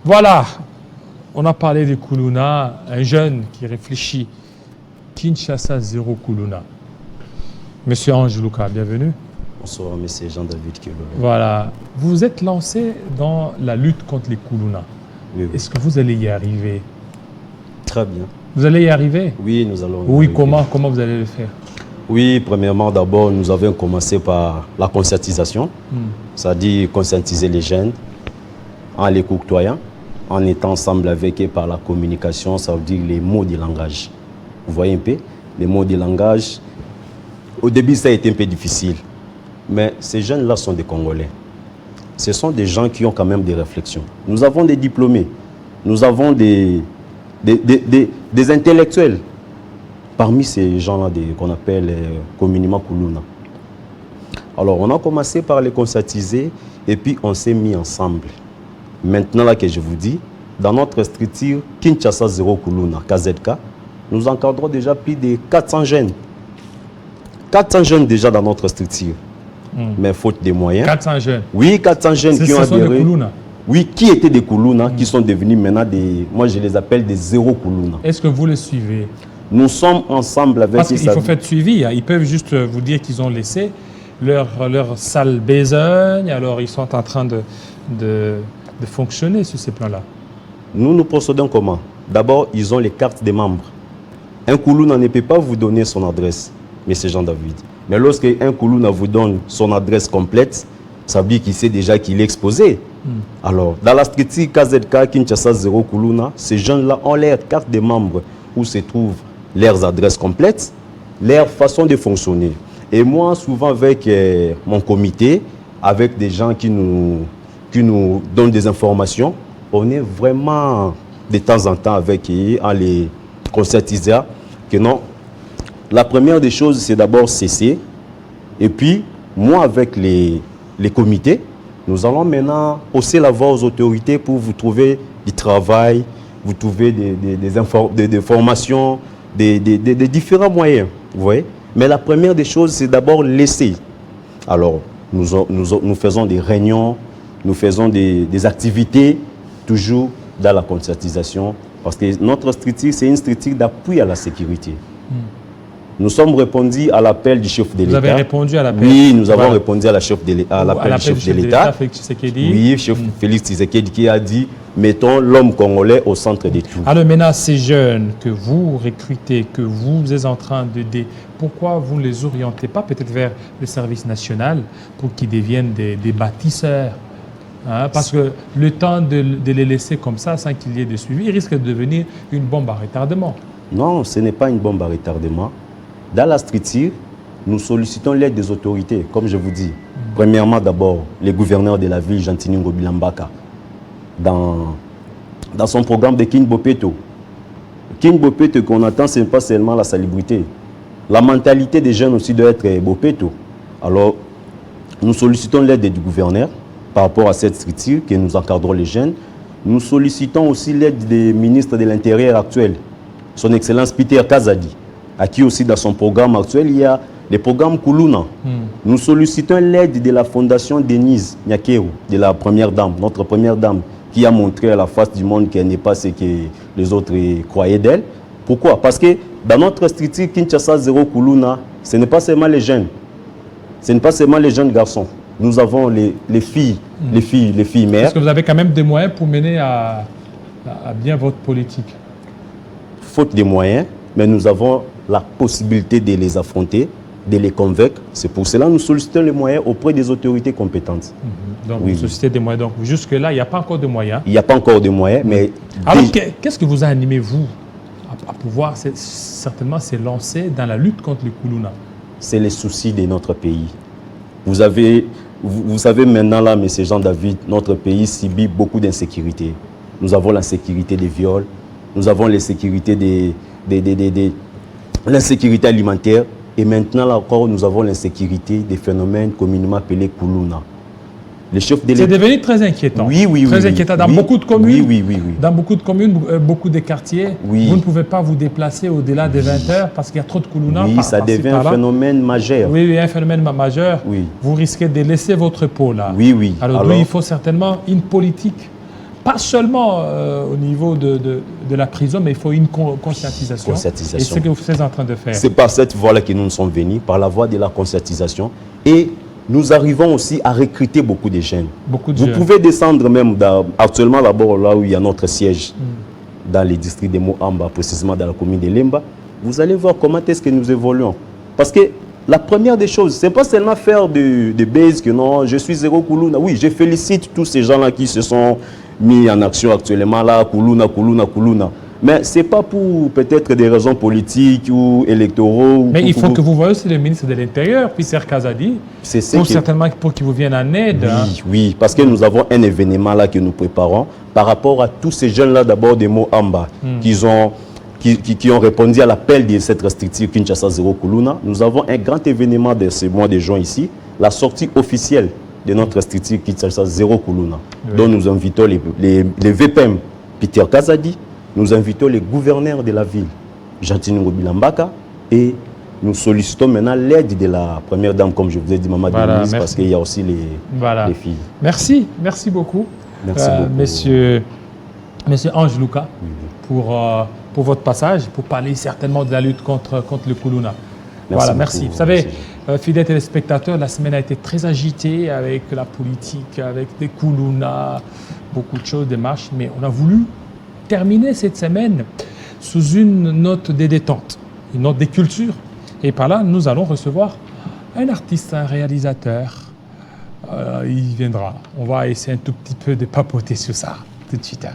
Voilà, on a parlé de Kuluna, un jeune qui réfléchit. Kinshasa, zéro Kuluna. Monsieur Ange Luka, bienvenue. Bonsoir, monsieur Jean-David Kelo. Voilà, vous vous êtes lancé dans la lutte contre les Kuluna. Oui, oui. Est-ce que vous allez y arriver? Très bien. Vous allez y arriver? Oui, nous allons. Oui, comment vous allez le faire? Oui, premièrement, d'abord, nous avons commencé par la conscientisation, c'est-à-dire conscientiser les jeunes en les côtoyant, en étant ensemble avec eux par la communication, ça veut dire les mots du langage. Vous voyez un peu? Les mots du langage. Au début, ça a été un peu difficile, mais ces jeunes-là sont des Congolais. Ce sont des gens qui ont quand même des réflexions. Nous avons des diplômés, nous avons des intellectuels. Parmi ces gens-là qu'on appelle communément Kuluna. Alors, on a commencé par les conscientiser et puis on s'est mis ensemble. Maintenant, là que je vous dis, dans notre structure Kinshasa Zéro Kuluna, KZK, nous encadrons déjà plus de 400 jeunes. 400 jeunes déjà dans notre structure. Mais faute de moyens. 400 jeunes? Oui, 400 jeunes qui ont adhéré. Ce sont des Kuluna? Oui, qui étaient des Kuluna, qui sont devenus maintenant des... Moi, je les appelle des Zéro Kuluna. Est-ce que vous les suivez? Nous sommes ensemble avec... Parce qu'il faut faire de suivi. Ils peuvent juste vous dire qu'ils ont laissé leur sale besogne, alors ils sont en train de fonctionner sur ces plans-là. Nous procédons comment? D'abord, ils ont les cartes des membres. Un Kuluna ne peut pas vous donner son adresse, M. Jean-David. Mais lorsque un Kuluna vous donne son adresse complète, ça veut dire qu'il sait déjà qu'il est exposé. Alors, dans la structure KZK, Kinshasa Zéro Kuluna, ces jeunes-là ont leur carte des membres où se trouvent leurs adresses complètes, leur façon de fonctionner. Et moi, souvent avec mon comité, avec des gens qui nous donnent des informations, on est vraiment de temps en temps avec eux, en les conscientisant que non. La première des choses, c'est d'abord cesser. Et puis, moi, avec les comités, nous allons maintenant hausser la voix aux autorités pour vous trouver du travail, vous trouver des formations, des différents moyens, vous voyez. Mais la première des choses, c'est d'abord laisser. Alors, nous faisons des réunions, nous faisons des activités, toujours dans la conscientisation, parce que notre structure, c'est une structure d'appui à la sécurité. Nous sommes répondus à l'appel du chef de l'État. Vous avez répondu à l'appel? Oui, nous avons répondu à l'appel du chef de l'État. Oui, chef Félix Tshisekedi qui a dit, mettons l'homme congolais au centre de tout. Alors maintenant, ces jeunes que vous recrutez, que vous êtes en train d'aider, pourquoi vous ne les orientez pas peut-être vers le service national pour qu'ils deviennent des bâtisseurs? Parce que le temps de les laisser comme ça, sans qu'il y ait de suivi, il risque de devenir une bombe à retardement. Non, ce n'est pas une bombe à retardement. Dans la structure, nous sollicitons l'aide des autorités, comme je vous dis. Premièrement, d'abord, les gouverneurs de la ville, Jantini Ngobilambaka, dans son programme de King Bopeto. King Bopeto qu'on attend, ce n'est pas seulement la salubrité. La mentalité des jeunes aussi doit être Bopeto. Alors, nous sollicitons l'aide du gouverneur par rapport à cette structure que nous encadrons les jeunes. Nous sollicitons aussi l'aide des ministres de l'Intérieur actuels, son Excellence Peter Kazadi, à qui aussi dans son programme actuel, il y a le programme Kuluna. Nous sollicitons l'aide de la fondation Denise Nyakeru, de la première dame, notre première dame, qui a montré à la face du monde qu'elle n'est pas ce que les autres croyaient d'elle. Pourquoi? Parce que dans notre structure Kinshasa Zéro Kuluna, ce n'est pas seulement les jeunes, ce n'est pas seulement les jeunes garçons. Nous avons les filles, les filles mères. Est-ce que vous avez quand même des moyens pour mener à bien votre politique? Faute de moyens, mais nous avons la possibilité de les affronter, de les convaincre. C'est pour cela que nous sollicitons les moyens auprès des autorités compétentes. Donc, vous sollicitez des moyens. Donc, jusque-là, il n'y a pas encore de moyens. Il n'y a pas encore de moyens, mais... Alors, qu'est-ce que vous a animé, vous, à pouvoir certainement se lancer dans la lutte contre les Kuluna? C'est les soucis de notre pays. Vous savez maintenant, là, M. Jean-David, notre pays subit beaucoup d'insécurité. Nous avons l'insécurité des viols, nous avons l'insécurité l'insécurité alimentaire, et maintenant là encore, nous avons l'insécurité des phénomènes communément appelés Kuluna. C'est devenu très inquiétant. Oui. Très inquiétant. Dans beaucoup de communes, oui. Dans beaucoup de communes, beaucoup de quartiers, vous ne pouvez pas vous déplacer au-delà des 20 heures parce qu'il y a trop de Kuluna. Oui, ça devient un phénomène majeur. Oui, un phénomène majeur. Oui. Vous risquez de laisser votre peau là. Oui. Alors il faut certainement une politique pas seulement au niveau de la prison, mais il faut une conscientisation. Et c'est ce que vous êtes en train de faire. C'est par cette voie-là que nous sommes venus, par la voie de la conscientisation. Et nous arrivons aussi à recruter beaucoup de jeunes. Vous pouvez descendre même actuellement d'abord là où il y a notre siège, dans les districts de Moamba, précisément dans la commune de Lemba. Vous allez voir comment est-ce que nous évoluons. Parce que la première des choses, ce n'est pas seulement faire de base que non, je suis zéro Koulouna. Oui, je félicite tous ces gens-là qui se sont mis en action actuellement là, Koulouna, Koulouna, Koulouna. Mais ce n'est pas pour peut-être des raisons politiques ou électoraux. Mais il faut que vous voyez aussi le ministre de l'Intérieur, Peter Kazadi, certainement pour qu'il vous vienne en aide. Oui, hein. Oui, parce que nous avons un événement là que nous préparons par rapport à tous ces jeunes-là d'abord des Moamba qui ont répondu à l'appel de cette restrictive Kinshasa Zéro Koulouna. Nous avons un grand événement de ce mois de juin ici, la sortie officielle de notre restrictive Kinshasa Zéro Koulouna, dont nous invitons les VPM Peter Kazadi, nous invitons les gouverneurs de la ville, Jantine Ngobilambaka, et nous sollicitons maintenant l'aide de la première dame, comme je vous ai dit, Maman Denise, parce qu'il y a aussi les filles. Merci beaucoup, merci beaucoup. Monsieur Ange Luka, pour votre passage, pour parler certainement de la lutte contre le Koulouna. Merci. Vous savez, fidèles téléspectateurs, la semaine a été très agitée avec la politique, avec des Koulouna, beaucoup de choses, des marches, mais on a voulu terminer cette semaine sous une note de détente, une note des cultures. Et par là, nous allons recevoir un artiste, un réalisateur. Il viendra. On va essayer un tout petit peu de papoter sur ça tout de suite.